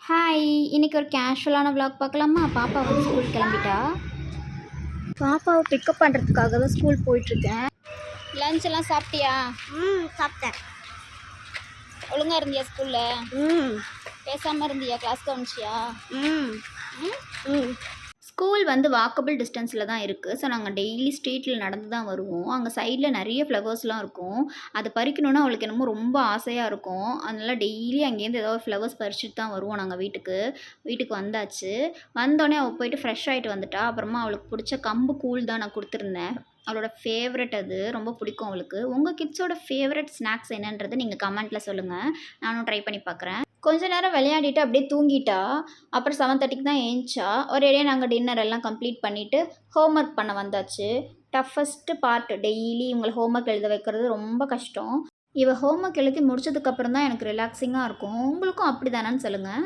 Hi! இன்னைக்கு ஒரு கேஷுவலான vlog பார்க்கலாமா? பாப்பா வந்து ஸ்கூல் கிளம்பிட்டா. பாப்பாவை பிக்கப் பண்ணுறதுக்காக தான் ஸ்கூல் போயிட்டுருக்கேன். லஞ்ச் எல்லாம் சாப்பிட்டியா? சாப்பிட்டேன். ஒழுங்கா இருந்தியா ஸ்கூலில்? பேசாமல் இருந்தியா? கிளாஸ் கவனிச்சியா? ஸ்கூல் வந்து வாக்கபிள் டிஸ்டன்ஸில் தான் இருக்குது. ஸோ நாங்கள் டெய்லி ஸ்ட்ரீட்டில் நடந்து தான் வருவோம். அங்கே சைடில் நிறைய ஃப்ளவர்ஸ்லாம் இருக்கும். அது பறிக்கணுன்னா அவளுக்கு என்னமோ ரொம்ப ஆசையாக இருக்கும். அதனால் டெய்லி அங்கேருந்து ஏதோ ஒரு ஃப்ளவர்ஸ் பறிச்சுட்டு தான் வருவோம் நாங்கள் வீட்டுக்கு வந்தாச்சு. வந்தோடனே அவள் போயிட்டு ஃப்ரெஷ் ஆகிட்டு வந்துட்டா. அப்புறமா அவளுக்கு பிடிச்ச கம்பு கூழ் தான் நான் கொடுத்துருந்தேன். அவளோட ஃபேவரட் அது. ரொம்ப பிடிக்கும் அவளுக்கு. உங்கள் கிட்ஸோட ஃபேவரட் ஸ்நாக்ஸ் என்னன்றது நீங்கள் கமெண்ட்டில் சொல்லுங்கள். நானும் ட்ரை பண்ணி பார்க்குறேன். கொஞ்ச நேரம் விளையாடிட்டு அப்படியே தூங்கிட்டா. அப்புறம் 7:30க்கு தான் ஏந்திச்சா. ஒரேடியா நாங்கள் டின்னர் எல்லாம் கம்ப்ளீட் பண்ணிவிட்டு ஹோம் ஒர்க் பண்ண வந்தாச்சு. டஃபஸ்ட்டு பார்ட் டெய்லி இவங்களை ஹோம் ஒர்க் எழுத வைக்கிறது ரொம்ப கஷ்டம். இவள் ஹோம் ஒர்க் எழுதி முடிச்சதுக்கப்புறம் தான் எனக்கு ரிலாக்ஸிங்காக இருக்கும். உங்களுக்கும் அப்படி தானேன்னு சொல்லுங்கள்.